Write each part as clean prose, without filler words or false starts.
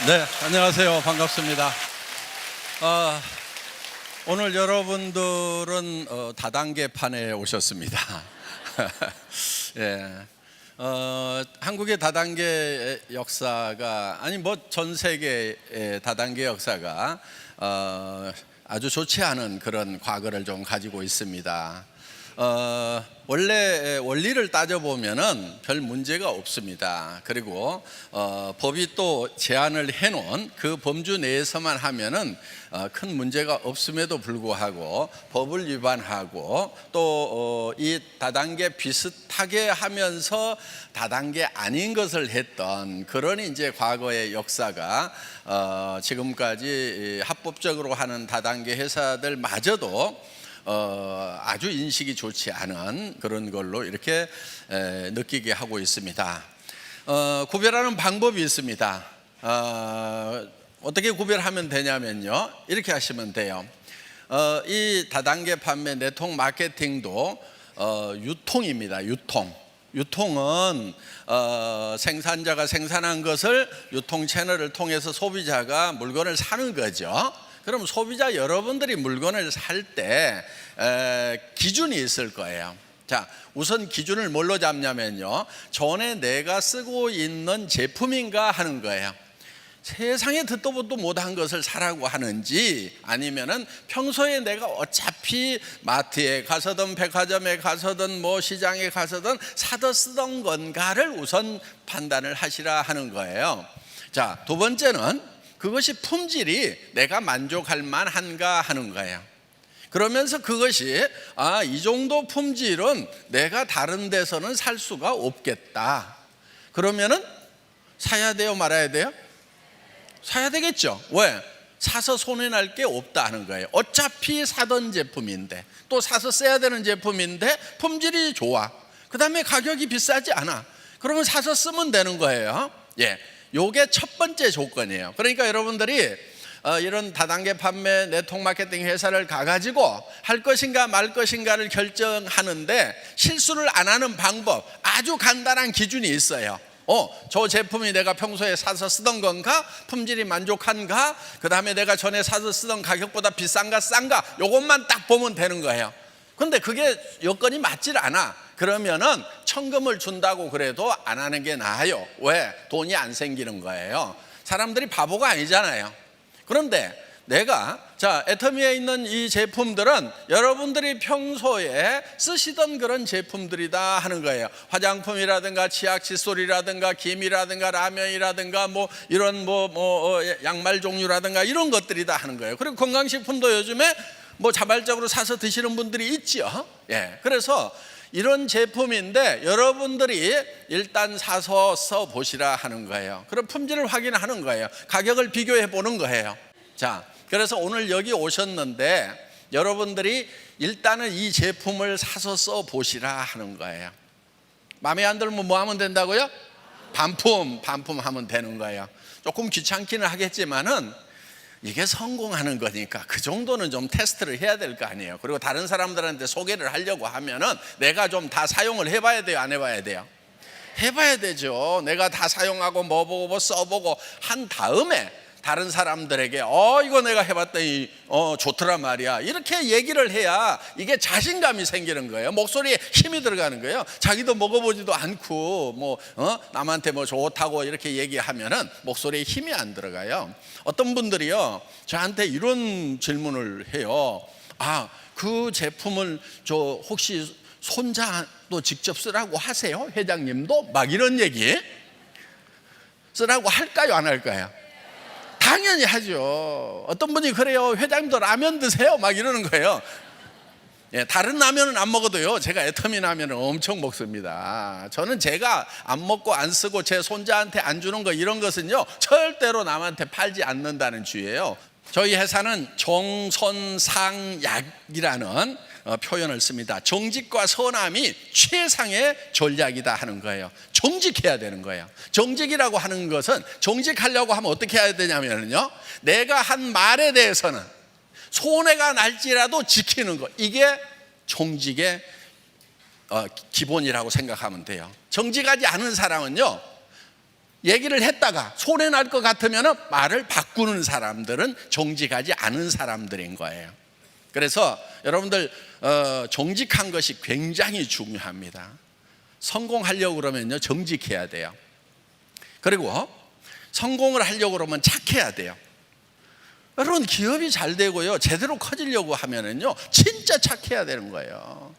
네, 안녕하세요. 반갑습니다. 오늘 여러분들은 다단계판에 오셨습니다. 예, 한국의 다단계 역사가 전 세계의 다단계 역사가 아주 좋지 않은 그런 과거를 좀 가지고 있습니다. 원래 원리를 따져보면은 별 문제가 없습니다. 그리고 법이 또 제한을 해놓은 그 범주 내에서만 하면은 큰 문제가 없음에도 불구하고 법을 위반하고 또 이 다단계 비슷하게 하면서 다단계 아닌 것을 했던 그런 이제 과거의 역사가 지금까지 합법적으로 하는 다단계 회사들마저도 아주 인식이 좋지 않은 그런 걸로 이렇게 느끼게 하고 있습니다. 구별하는 방법이 있습니다. 어떻게 구별하면 되냐면요, 이렇게 하시면 돼요. 이 다단계 판매 네트워크 마케팅도 유통입니다. 유통은 생산자가 생산한 것을 유통 채널을 통해서 소비자가 물건을 사는 거죠. 그럼 소비자 여러분들이 물건을 살 때 기준이 있을 거예요. 자, 우선 기준을 뭘로 잡냐면요, 전에 내가 쓰고 있는 제품인가 하는 거예요. 세상에 듣도 보도 못한 것을 사라고 하는지, 아니면은 평소에 내가 어차피 마트에 가서든 백화점에 가서든 시장에 가서든 사다 쓰던 건가를 우선 판단을 하시라 하는 거예요. 자, 두 번째는 그것이 품질이 내가 만족할 만한가 하는 거예요. 그러면서 그것이 이 정도 품질은 내가 다른 데서는 살 수가 없겠다. 그러면은 사야 돼요, 말아야 돼요? 사야 되겠죠. 왜? 사서 손해날 게 없다 하는 거예요. 어차피 사던 제품인데, 또 사서 써야 되는 제품인데 품질이 좋아, 그 다음에 가격이 비싸지 않아, 그러면 사서 쓰면 되는 거예요. 예, 요게 첫 번째 조건이에요. 그러니까 여러분들이 이런 다단계 판매 네트워크 마케팅 회사를 가가지고 할 것인가 말 것인가를 결정하는데 실수를 안 하는 방법, 아주 간단한 기준이 있어요. 저 제품이 내가 평소에 사서 쓰던 건가? 품질이 만족한가? 그 다음에 내가 전에 사서 쓰던 가격보다 비싼가 싼가? 요것만 딱 보면 되는 거예요. 근데 그게 여건이 맞질 않아. 그러면은 천금을 준다고 그래도 안 하는 게 나아요. 왜? 돈이 안 생기는 거예요. 사람들이 바보가 아니잖아요. 그런데 내가 애터미에 있는 이 제품들은 여러분들이 평소에 쓰시던 그런 제품들이다 하는 거예요. 화장품이라든가 치약 칫솔이라든가 김이라든가 라면이라든가 이런 양말 종류라든가 이런 것들이다 하는 거예요. 그리고 건강식품도 요즘에 자발적으로 사서 드시는 분들이 있죠. 예, 그래서 이런 제품인데 여러분들이 일단 사서 써보시라 하는 거예요. 그럼 품질을 확인하는 거예요. 가격을 비교해 보는 거예요. 자, 그래서 오늘 여기 오셨는데 여러분들이 일단은 이 제품을 사서 써보시라 하는 거예요. 마음에 안 들면 뭐 하면 된다고요? 반품하면 되는 거예요. 조금 귀찮기는 하겠지만은 이게 성공하는 거니까 그 정도는 좀 테스트를 해야 될 거 아니에요. 그리고 다른 사람들한테 소개를 하려고 하면은 내가 좀 다 사용을 해봐야 돼요, 안 해봐야 돼요? 해봐야 되죠. 내가 다 사용하고 보고 써보고 한 다음에 다른 사람들에게 이거 내가 해봤더니 좋더란 말이야, 이렇게 얘기를 해야 이게 자신감이 생기는 거예요. 목소리에 힘이 들어가는 거예요. 자기도 먹어보지도 않고 남한테 좋다고 이렇게 얘기하면은 목소리에 힘이 안 들어가요. 어떤 분들이요, 저한테 이런 질문을 해요. 그 제품을 혹시 손자도 직접 쓰라고 하세요? 회장님도? 막 이런 얘기 쓰라고 할까요, 안 할까요? 당연히 하죠. 어떤 분이 그래요. 회장님도 라면 드세요? 막 이러는 거예요. 예, 다른 라면은 안 먹어도요, 제가 애터미 라면을 엄청 먹습니다. 저는 제가 안 먹고 안 쓰고 제 손자한테 안 주는 거, 이런 것은요 절대로 남한테 팔지 않는다는 주의예요. 저희 회사는 정선상약이라는 표현을 씁니다. 정직과 선함이 최상의 전략이다 하는 거예요. 정직해야 되는 거예요. 정직이라고 하는 것은, 정직하려고 하면 어떻게 해야 되냐면요, 내가 한 말에 대해서는 손해가 날지라도 지키는 것, 이게 정직의 기본이라고 생각하면 돼요. 정직하지 않은 사람은요, 얘기를 했다가 손해 날 것 같으면 말을 바꾸는 사람들은 정직하지 않은 사람들인 거예요. 그래서 여러분들 정직한 것이 굉장히 중요합니다. 성공하려고 그러면요, 정직해야 돼요. 그리고 성공을 하려고 그러면 착해야 돼요. 여러분, 기업이 잘 되고요, 제대로 커지려고 하면은요, 진짜 착해야 되는 거예요.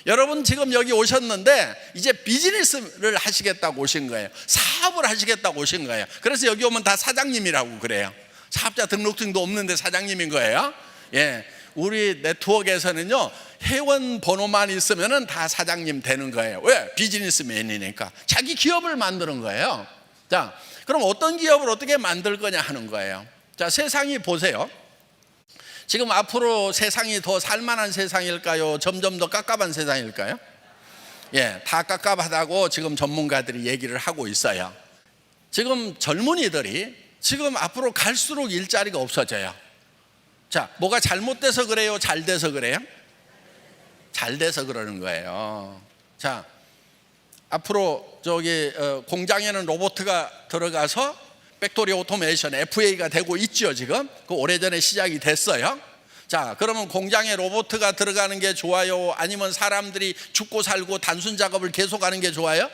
여러분 지금 여기 오셨는데 이제 비즈니스를 하시겠다고 오신 거예요. 사업을 하시겠다고 오신 거예요. 그래서 여기 오면 다 사장님이라고 그래요. 사업자 등록증도 없는데 사장님인 거예요. 예, 우리 네트워크에서는요, 회원 번호만 있으면은 다 사장님 되는 거예요. 왜? 비즈니스맨이니까. 자기 기업을 만드는 거예요. 자, 그럼 어떤 기업을 어떻게 만들 거냐 하는 거예요. 자, 세상이 보세요. 지금 앞으로 세상이 더 살만한 세상일까요? 점점 더 깝깝한 세상일까요? 예, 다 깝깝하다고 지금 전문가들이 얘기를 하고 있어요. 지금 젊은이들이 지금 앞으로 갈수록 일자리가 없어져요. 자, 뭐가 잘못돼서 그래요? 잘 돼서 그래요? 잘 돼서 그러는 거예요. 자, 앞으로 저기 공장에는 로봇가 들어가서 팩토리 오토메이션 FA가 되고 있죠. 지금 그 오래전에 시작이 됐어요. 자, 그러면 공장에 로봇가 들어가는 게 좋아요? 아니면 사람들이 죽고 살고 단순 작업을 계속하는 게 좋아요?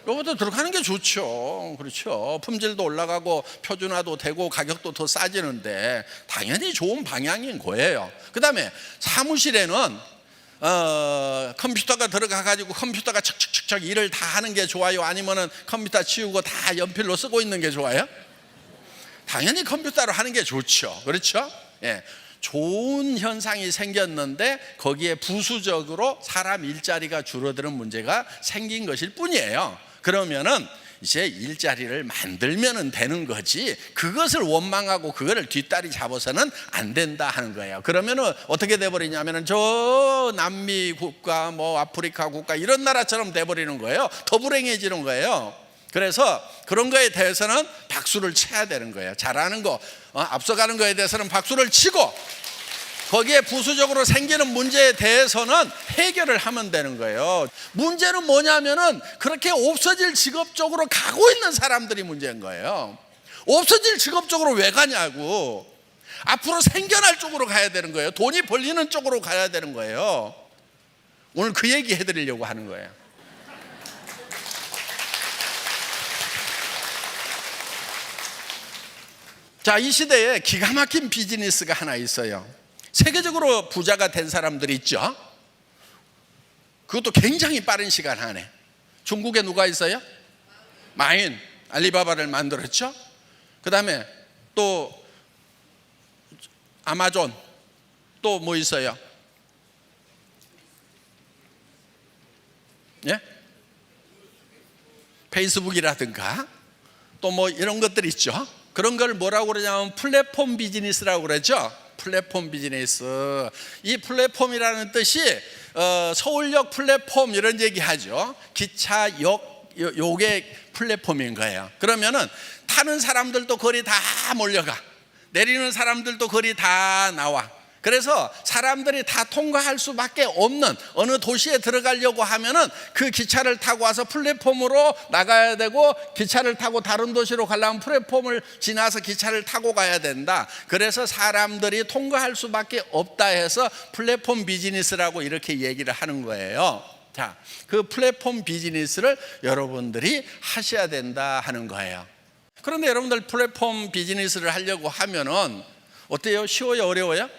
로봇도 들어가는 게 좋죠. 그렇죠. 품질도 올라가고 표준화도 되고 가격도 더 싸지는데 당연히 좋은 방향인 거예요. 그 다음에 사무실에는 컴퓨터가 들어가 가지고 컴퓨터가 척척척척 일을 다 하는 게 좋아요? 아니면은 컴퓨터 치우고 다 연필로 쓰고 있는 게 좋아요? 당연히 컴퓨터로 하는 게 좋죠. 그렇죠? 예. 좋은 현상이 생겼는데 거기에 부수적으로 사람 일자리가 줄어드는 문제가 생긴 것일 뿐이에요. 그러면은 이제 일자리를 만들면 되는 거지, 그것을 원망하고 그거를 뒷다리 잡아서는 안 된다 하는 거예요. 그러면은 어떻게 돼버리냐면은 저 남미 국가, 뭐 아프리카 국가 이런 나라처럼 돼버리는 거예요. 더 불행해지는 거예요. 그래서 그런 거에 대해서는 박수를 쳐야 되는 거예요. 잘하는 거, 앞서가는 거에 대해서는 박수를 치고, 거기에 부수적으로 생기는 문제에 대해서는 해결을 하면 되는 거예요. 문제는 뭐냐면은 그렇게 없어질 직업 쪽으로 가고 있는 사람들이 문제인 거예요. 없어질 직업 쪽으로 왜 가냐고. 앞으로 생겨날 쪽으로 가야 되는 거예요. 돈이 벌리는 쪽으로 가야 되는 거예요. 오늘 그 얘기 해드리려고 하는 거예요. 자, 이 시대에 기가 막힌 비즈니스가 하나 있어요. 세계적으로 부자가 된 사람들이 있죠. 그것도 굉장히 빠른 시간 안에. 중국에 누가 있어요? 마윈, 알리바바를 만들었죠. 그 다음에 또 아마존, 또 뭐 있어요? 예? 페이스북이라든가 또 뭐 이런 것들 있죠. 그런 걸 뭐라고 그러냐면 플랫폼 비즈니스라고 그러죠. 플랫폼 비즈니스. 이 플랫폼이라는 뜻이 서울역 플랫폼 이런 얘기 하죠. 기차역 요게 플랫폼인 거예요. 그러면은 타는 사람들도 거리 다 몰려가, 내리는 사람들도 거리 다 나와. 그래서 사람들이 다 통과할 수밖에 없는, 어느 도시에 들어가려고 하면은 그 기차를 타고 와서 플랫폼으로 나가야 되고, 기차를 타고 다른 도시로 가려면 플랫폼을 지나서 기차를 타고 가야 된다. 그래서 사람들이 통과할 수밖에 없다 해서 플랫폼 비즈니스라고 이렇게 얘기를 하는 거예요. 자, 그 플랫폼 비즈니스를 여러분들이 하셔야 된다 하는 거예요. 그런데 여러분들 플랫폼 비즈니스를 하려고 하면은 어때요? 쉬워요? 어려워요?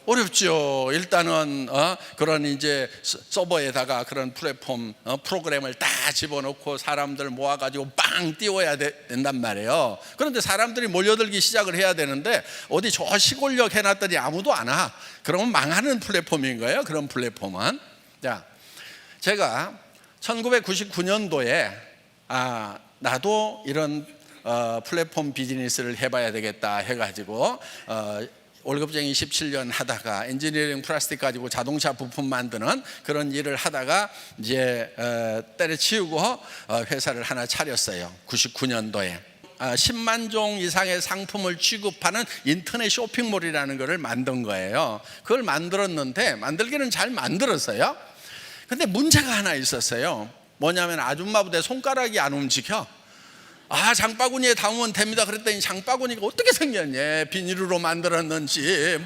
어렵죠. 일단은 그런 이제 서버에다가 그런 플랫폼 프로그램을 다 집어넣고 사람들 모아가지고 빵 띄워야 된단 말이에요. 그런데 사람들이 몰려들기 시작을 해야 되는데 어디 저 시골역 해놨더니 아무도 안 와. 그러면 망하는 플랫폼인 거예요. 그런 플랫폼은. 자, 제가 1999년도에 나도 이런 플랫폼 비즈니스를 해봐야 되겠다 해가지고 월급쟁이 17년 하다가 엔지니어링 플라스틱 가지고 자동차 부품 만드는 그런 일을 하다가 이제 때려치우고 회사를 하나 차렸어요. 99년도에 10만 종 이상의 상품을 취급하는 인터넷 쇼핑몰이라는 것을 만든 거예요. 그걸 만들었는데 만들기는 잘 만들었어요. 근데 문제가 하나 있었어요. 뭐냐면 아줌마 부대 손가락이 안 움직여. 장바구니에 담으면 됩니다. 그랬더니 장바구니가 어떻게 생겼냐, 비닐로 만들었는지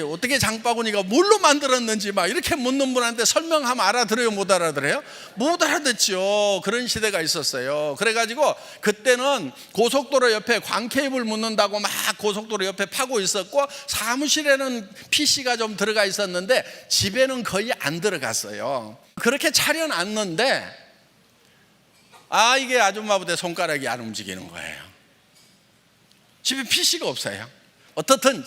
어떻게 장바구니가 뭘로 만들었는지 막 이렇게 묻는 분한테 설명하면 알아들어요, 못 알아들어요? 못 알아듣죠. 그런 시대가 있었어요. 그래가지고 그때는 고속도로 옆에 광케이블 묻는다고 막 고속도로 옆에 파고 있었고, 사무실에는 PC가 좀 들어가 있었는데 집에는 거의 안 들어갔어요. 그렇게 차려놨는데 이게 아줌마보다 손가락이 안 움직이는 거예요. 집에 PC가 없어요. 어떻든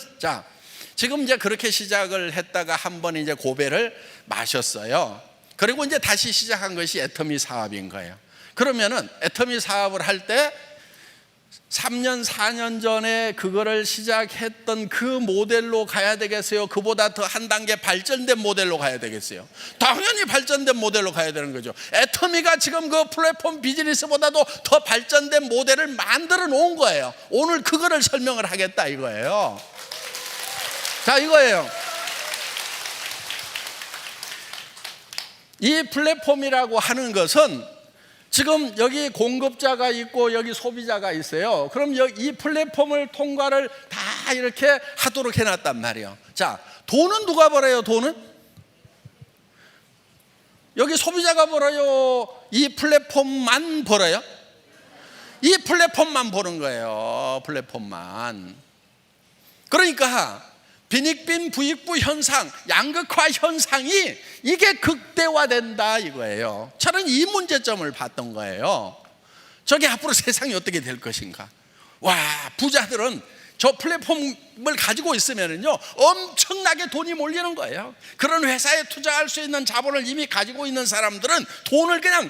지금 이제 그렇게 시작을 했다가 한 번 이제 고배를 마셨어요. 그리고 이제 다시 시작한 것이 애터미 사업인 거예요. 그러면은 애터미 사업을 할 때 3년 4년 전에 그거를 시작했던 그 모델로 가야 되겠어요? 그보다 더 한 단계 발전된 모델로 가야 되겠어요? 당연히 발전된 모델로 가야 되는 거죠. 애터미가 지금 그 플랫폼 비즈니스보다도 더 발전된 모델을 만들어 놓은 거예요. 오늘 그거를 설명을 하겠다 이거예요. 자, 이거예요. 이 플랫폼이라고 하는 것은 지금 여기 공급자가 있고 여기 소비자가 있어요. 그럼 이 플랫폼을 통과를 다 이렇게 하도록 해놨단 말이에요. 자, 돈은 누가 벌어요? 돈은? 여기 소비자가 벌어요? 이 플랫폼만 벌어요? 이 플랫폼만 버는 거예요. 플랫폼만. 그러니까 빈익빈 부익부 현상, 양극화 현상이 이게 극대화된다 이거예요. 저는 이 문제점을 봤던 거예요. 저게 앞으로 세상이 어떻게 될 것인가. 부자들은 저 플랫폼을 가지고 있으면요 엄청나게 돈이 몰리는 거예요. 그런 회사에 투자할 수 있는 자본을 이미 가지고 있는 사람들은 돈을 그냥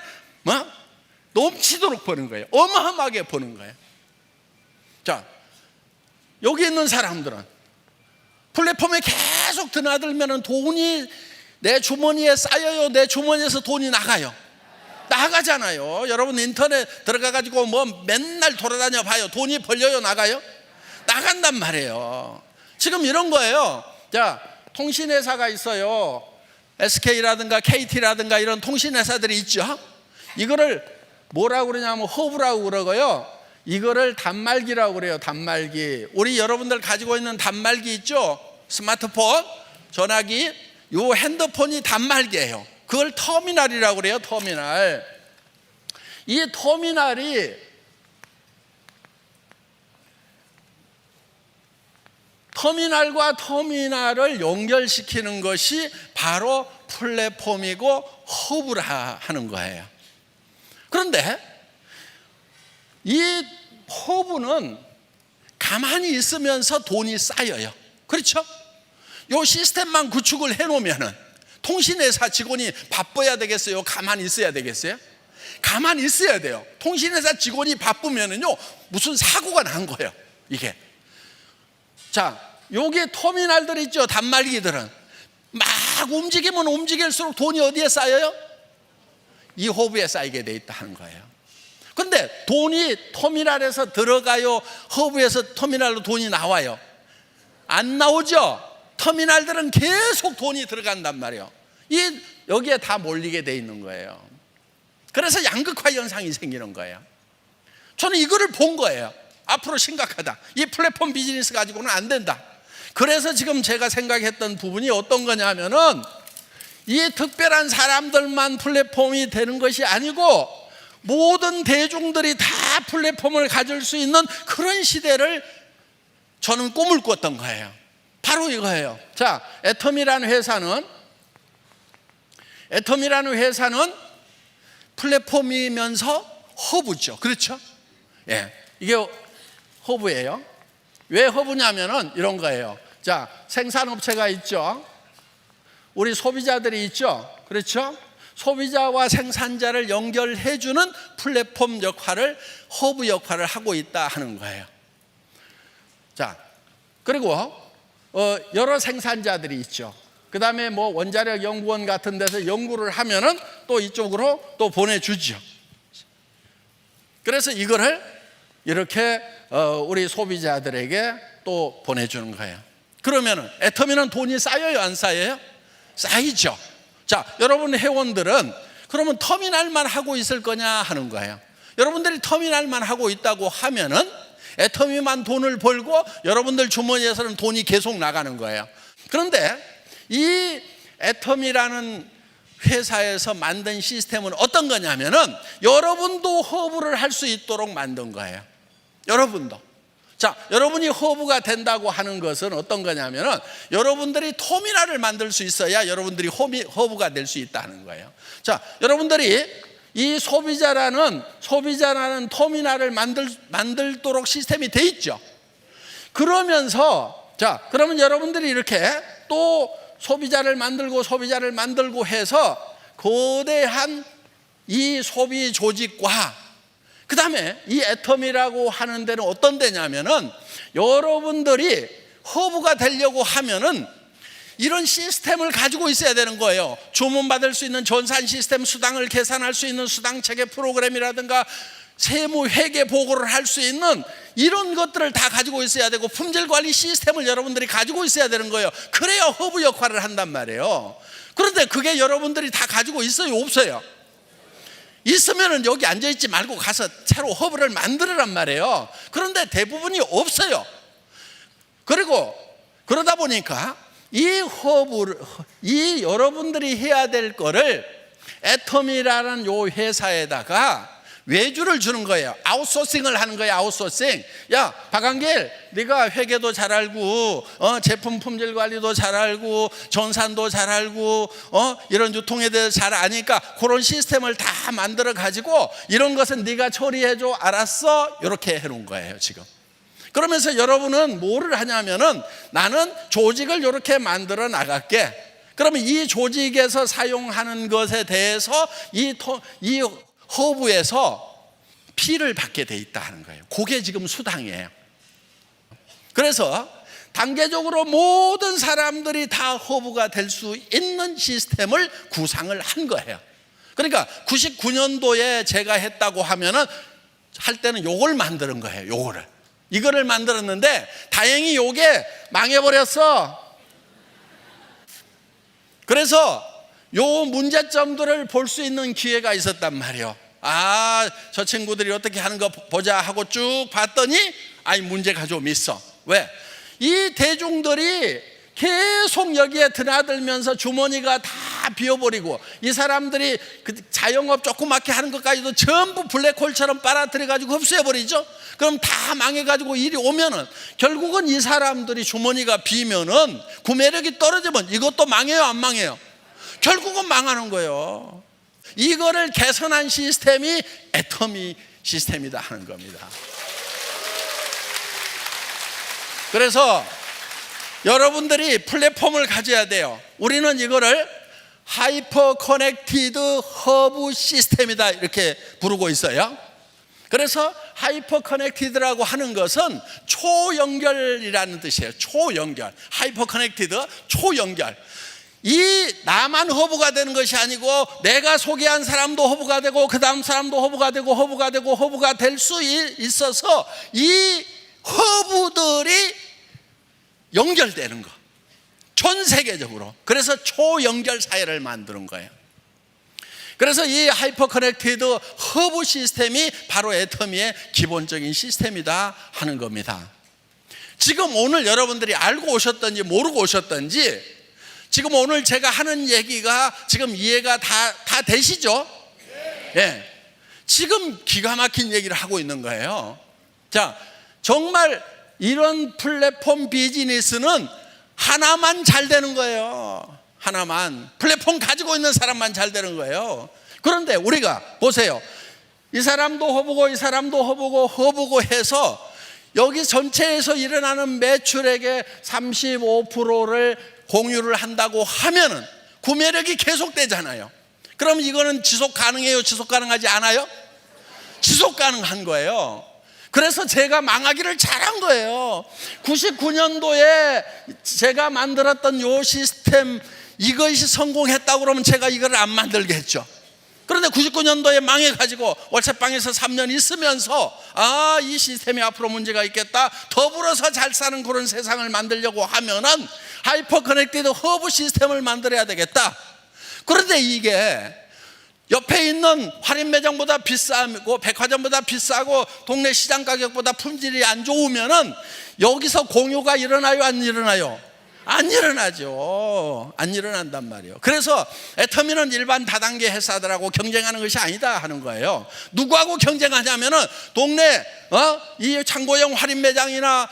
넘치도록 버는 거예요. 어마어마하게 버는 거예요. 자, 여기 있는 사람들은 플랫폼에 계속 드나들면 돈이 내 주머니에 쌓여요? 내 주머니에서 돈이 나가잖아요. 여러분 인터넷 들어가가지고 맨날 돌아다녀 봐요. 돈이 벌려요? 나가요? 나간단 말이에요. 지금 이런 거예요. 자, 통신회사가 있어요. SK라든가 KT라든가 이런 통신회사들이 있죠. 이거를 뭐라고 그러냐면 허브라고 그러고요, 이거를 단말기라고 그래요. 단말기. 우리 여러분들 가지고 있는 단말기 있죠? 스마트폰, 전화기, 요 핸드폰이 단말기예요. 그걸 터미널이라고 그래요. 터미널. 이 터미널과 터미널을 연결시키는 것이 바로 플랫폼이고 허브라 하는 거예요. 그런데 이 허브는 가만히 있으면서 돈이 쌓여요. 그렇죠? 요 시스템만 구축을 해놓으면은 통신회사 직원이 바빠야 되겠어요? 가만히 있어야 되겠어요? 가만히 있어야 돼요. 통신회사 직원이 바쁘면은요 무슨 사고가 난 거예요. 이게. 자, 여기 터미널들 있죠. 단말기들은 막 움직이면 움직일수록 돈이 어디에 쌓여요? 이 허브에 쌓이게 돼 있다 하는 거예요. 근데 돈이 터미널에서 들어가요? 허브에서 터미널로 돈이 나와요? 안 나오죠? 터미널들은 계속 돈이 들어간단 말이에요. 여기에 다 몰리게 돼 있는 거예요. 그래서 양극화 현상이 생기는 거예요. 저는 이거를 본 거예요. 앞으로 심각하다. 이 플랫폼 비즈니스 가지고는 안 된다. 그래서 지금 제가 생각했던 부분이 어떤 거냐면은 이 특별한 사람들만 플랫폼이 되는 것이 아니고 모든 대중들이 다 플랫폼을 가질 수 있는 그런 시대를 저는 꿈을 꿨던 거예요. 바로 이거예요. 자, 애터미라는 회사는 플랫폼이면서 허브죠. 그렇죠? 예, 이게 허브예요. 왜 허브냐면은 이런 거예요. 자, 생산업체가 있죠. 우리 소비자들이 있죠. 그렇죠? 소비자와 생산자를 연결해주는 플랫폼 역할을, 허브 역할을 하고 있다 하는 거예요. 자, 그리고 여러 생산자들이 있죠. 그 다음에 원자력 연구원 같은 데서 연구를 하면은 또 이쪽으로 또 보내주죠. 그래서 이거를 이렇게 우리 소비자들에게 또 보내주는 거예요. 그러면은 애터미는 돈이 쌓여요? 안 쌓여요? 쌓이죠. 자, 여러분 회원들은 그러면 터미널만 하고 있을 거냐 하는 거예요. 여러분들이 터미널만 하고 있다고 하면은 애터미만 돈을 벌고 여러분들 주머니에서는 돈이 계속 나가는 거예요. 그런데 이 애터미라는 회사에서 만든 시스템은 어떤 거냐면은 여러분도 허브를 할 수 있도록 만든 거예요. 여러분도. 자, 여러분이 허브가 된다고 하는 것은 어떤 거냐면은 여러분들이 터미널을 만들 수 있어야 여러분들이 허브가 될 수 있다는 거예요. 자, 여러분들이 이 소비자라는 터미널을 만들도록 시스템이 돼 있죠. 그러면서 자, 그러면 여러분들이 이렇게 또 소비자를 만들고 해서 거대한 이 소비 조직과 그 다음에 이 애터미라고 하는 데는 어떤 데냐면은 여러분들이 허브가 되려고 하면은 이런 시스템을 가지고 있어야 되는 거예요. 주문받을 수 있는 전산 시스템, 수당을 계산할 수 있는 수당 체계 프로그램이라든가 세무 회계 보고를 할 수 있는 이런 것들을 다 가지고 있어야 되고 품질 관리 시스템을 여러분들이 가지고 있어야 되는 거예요. 그래야 허브 역할을 한단 말이에요. 그런데 그게 여러분들이 다 가지고 있어요, 없어요? 있으면은 여기 앉아있지 말고 가서 새로 허브를 만들으란 말이에요. 그런데 대부분이 없어요. 그리고 그러다 보니까 이 여러분들이 해야 될 거를 애터미라는 요 회사에다가 외주를 주는 거예요. 아웃소싱을 하는 거예요. 아웃소싱. 야, 박한길, 네가 회계도 잘 알고 제품 품질 관리도 잘 알고 전산도 잘 알고 이런 유통에 대해서 잘 아니까 그런 시스템을 다 만들어 가지고 이런 것은 네가 처리해 줘. 알았어? 이렇게 해 놓은 거예요, 지금. 그러면서 여러분은 뭐를 하냐면은 나는 조직을 이렇게 만들어 나갈게. 그러면 이 조직에서 사용하는 것에 대해서 이 허브에서 피를 받게 돼 있다 하는 거예요. 그게 지금 수당이에요. 그래서 단계적으로 모든 사람들이 다 허브가 될 수 있는 시스템을 구상을 한 거예요. 그러니까 99년도에 제가 했다고 하면은 할 때는 요걸 만드는 거예요. 이거를 만들었는데 다행히 요게 망해버렸어. 그래서 요 문제점들을 볼 수 있는 기회가 있었단 말이에요. 아, 저 친구들이 어떻게 하는 거 보자 하고 쭉 봤더니 아니 문제가 좀 있어. 왜? 이 대중들이 계속 여기에 드나들면서 주머니가 다 비어버리고 이 사람들이 그 자영업 조그맣게 하는 것까지도 전부 블랙홀처럼 빨아들여 가지고 흡수해버리죠. 그럼 다 망해가지고 일이 오면은 결국은 이 사람들이 주머니가 비면은 구매력이 떨어지면 이것도 망해요, 안 망해요? 결국은 망하는 거예요. 이거를 개선한 시스템이 애터미 시스템이다 하는 겁니다. 그래서 여러분들이 플랫폼을 가져야 돼요. 우리는 이거를 하이퍼 커넥티드 허브 시스템이다 이렇게 부르고 있어요. 그래서 하이퍼 커넥티드라고 하는 것은 초연결이라는 뜻이에요. 초연결. 하이퍼 커넥티드 초연결. 이 나만 허브가 되는 것이 아니고 내가 소개한 사람도 허브가 되고 그 다음 사람도 허브가 되고 허브가 될 수 있어서 이 허브들이 연결되는 거. 전 세계적으로. 그래서 초연결 사회를 만드는 거예요. 그래서 이 하이퍼 커넥티드 허브 시스템이 바로 애터미의 기본적인 시스템이다 하는 겁니다. 지금 오늘 여러분들이 알고 오셨던지 모르고 오셨던지 지금 오늘 제가 하는 얘기가 지금 이해가 다 되시죠? 예. 지금 기가 막힌 얘기를 하고 있는 거예요. 자, 정말 이런 플랫폼 비즈니스는 하나만 잘 되는 거예요. 하나만. 플랫폼 가지고 있는 사람만 잘 되는 거예요. 그런데 우리가 보세요. 이 사람도 허브고 이 사람도 허브고 해서 여기 전체에서 일어나는 매출액의 35%를 공유를 한다고 하면은 구매력이 계속되잖아요. 그럼 이거는 지속 가능해요? 지속 가능하지 않아요? 지속 가능한 거예요. 그래서 제가 망하기를 잘한 거예요. 99년도에 제가 만들었던 요 시스템 이것이 성공했다고 그러면 제가 이걸 안 만들겠죠. 그런데 99년도에 망해가지고 월세방에서 3년 있으면서 이 시스템이 앞으로 문제가 있겠다. 더불어서 잘 사는 그런 세상을 만들려고 하면은 하이퍼 커넥티드 허브 시스템을 만들어야 되겠다. 그런데 이게 옆에 있는 할인 매장보다 비싸고 백화점보다 비싸고 동네 시장 가격보다 품질이 안 좋으면은 여기서 공유가 일어나요, 안 일어나요? 안 일어나죠. 안 일어난단 말이에요. 그래서 애터미는 일반 다단계 회사들하고 경쟁하는 것이 아니다 하는 거예요. 누구하고 경쟁하냐면은 동네 이 창고형 할인 매장이나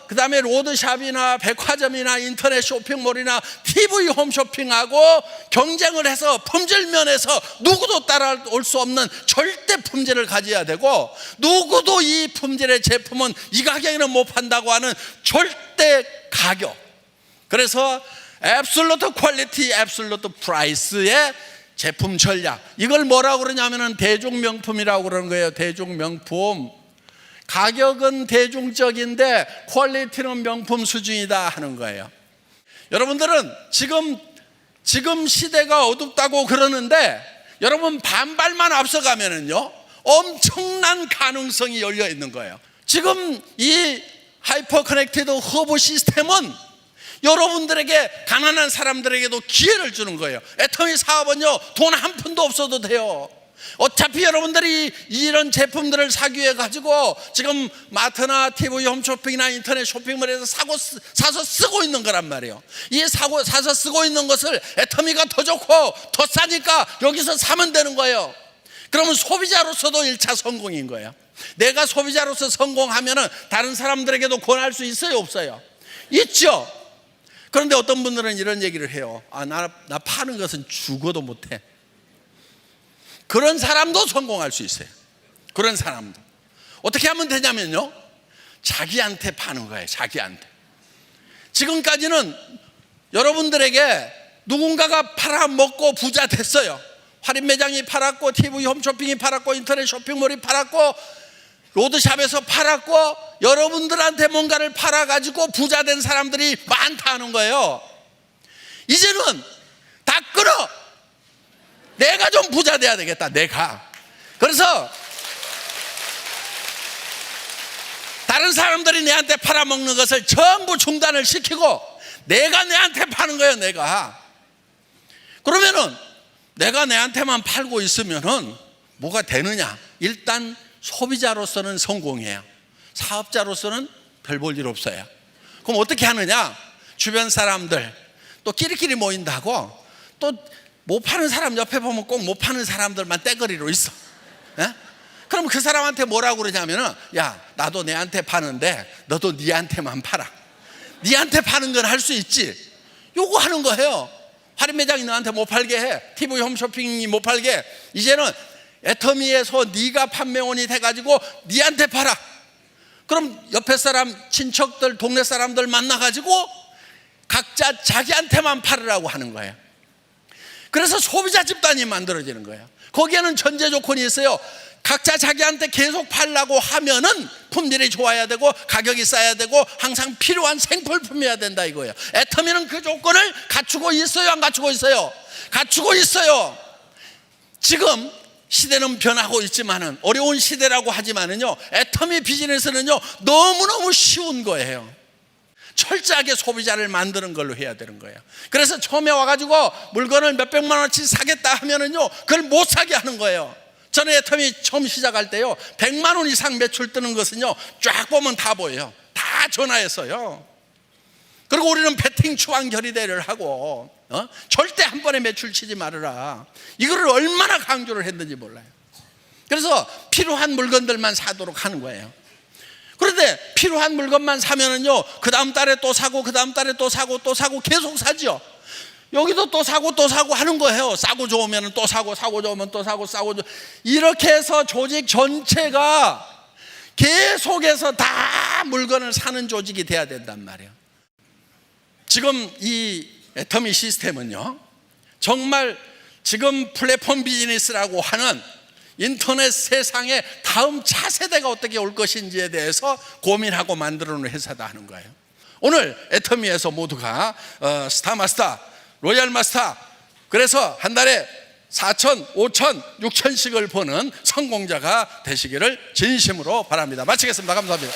그다음에 로드샵이나 백화점이나 인터넷 쇼핑몰이나 TV 홈쇼핑하고 경쟁을 해서 품질 면에서 누구도 따라올 수 없는 절대 품질을 가져야 되고, 누구도 이 품질의 제품은 이 가격에는 못 판다고 하는 절대 가격. 그래서 absolute quality, absolute price의 제품 전략, 이걸 뭐라고 그러냐면은 대중명품이라고 그러는 거예요. 대중명품. 가격은 대중적인데 퀄리티는 명품 수준이다 하는 거예요. 여러분들은 지금 시대가 어둡다고 그러는데, 여러분 반발만 앞서가면은요 엄청난 가능성이 열려 있는 거예요. 지금 이 하이퍼 커넥티드 허브 시스템은 여러분들에게, 가난한 사람들에게도 기회를 주는 거예요. 애터미 사업은요 돈 한 푼도 없어도 돼요. 어차피 여러분들이 이런 제품들을 사기 위해 가지고 지금 마트나 TV 홈쇼핑이나 인터넷 쇼핑몰에서 사서 쓰고 있는 거란 말이에요. 이 사서 쓰고 있는 것을 애터미가 더 좋고 더 싸니까 여기서 사면 되는 거예요. 그러면 소비자로서도 1차 성공인 거예요. 내가 소비자로서 성공하면은 다른 사람들에게도 권할 수 있어요, 없어요? 있죠. 그런데 어떤 분들은 이런 얘기를 해요. 나 파는 것은 죽어도 못해. 그런 사람도 성공할 수 있어요. 그런 사람도. 어떻게 하면 되냐면요, 자기한테 파는 거예요. 자기한테. 지금까지는 여러분들에게 누군가가 팔아먹고 부자 됐어요. 할인 매장이 팔았고, TV 홈쇼핑이 팔았고, 인터넷 쇼핑몰이 팔았고, 로드샵에서 팔았고, 여러분들한테 뭔가를 팔아가지고 부자 된 사람들이 많다는 거예요. 이제는 다 끊어. 내가 좀 부자 돼야 되겠다, 내가. 그래서 다른 사람들이 내한테 팔아먹는 것을 전부 중단을 시키고 내가 내한테 파는 거예요, 내가. 그러면은 내가 내한테만 팔고 있으면은 뭐가 되느냐? 일단 소비자로서는 성공이에요. 사업자로서는 별 볼 일 없어요. 그럼 어떻게 하느냐? 주변 사람들 또 끼리끼리 모인다고, 또 못 파는 사람 옆에 보면 꼭 못 파는 사람들만 떼거리로 있어. 예? 그럼 그 사람한테 뭐라고 그러냐면은, 야, 나도 내한테 파는데 너도 니한테만 팔아. 니한테 파는 건 할 수 있지. 요거 하는 거예요. 할인 매장이 너한테 못 팔게 해. TV 홈쇼핑이 못 팔게 해. 이제는 애터미에서 네가 판매원이 돼가지고 니한테 팔아. 그럼 옆에 사람, 친척들, 동네 사람들 만나가지고 각자 자기한테만 팔으라고 하는 거예요. 그래서 소비자 집단이 만들어지는 거예요. 거기에는 전제 조건이 있어요. 각자 자기한테 계속 팔라고 하면은 품질이 좋아야 되고 가격이 싸야 되고 항상 필요한 생필품이어야 된다 이거예요. 애터미는 그 조건을 갖추고 있어요, 안 갖추고 있어요? 갖추고 있어요. 지금 시대는 변하고 있지만은, 어려운 시대라고 하지만은요, 애터미 비즈니스는요 너무너무 쉬운 거예요. 철저하게 소비자를 만드는 걸로 해야 되는 거예요. 그래서 처음에 와가지고 물건을 몇백만 원어치 사겠다 하면은요 그걸 못 사게 하는 거예요. 저는 애터미 처음 시작할 때요 100만 원 이상 매출 뜨는 것은요 쫙 보면 다 보여요. 다 전화해서요. 그리고 우리는 배팅 추앙 결의대를 하고 절대 한 번에 매출 치지 말아라, 이거를 얼마나 강조를 했는지 몰라요. 그래서 필요한 물건들만 사도록 하는 거예요. 그런데 필요한 물건만 사면은요 그 다음 달에 또 사고, 그 다음 달에 또 사고, 또 사고, 계속 사죠. 여기도 또 사고 또 사고 하는 거예요. 싸고 좋으면 또 사고, 사고 좋으면 또 사고, 싸고 이렇게 해서 조직 전체가 계속해서 다 물건을 사는 조직이 돼야 된단 말이에요. 지금 이 애터미 시스템은요 정말 지금 플랫폼 비즈니스라고 하는 인터넷 세상의 다음 차세대가 어떻게 올 것인지에 대해서 고민하고 만들어 놓은 회사다 하는 거예요. 오늘 애터미에서 모두가 스타마스터, 로얄마스터, 그래서 한 달에 4천, 5천, 6천씩을 버는 성공자가 되시기를 진심으로 바랍니다. 마치겠습니다. 감사합니다.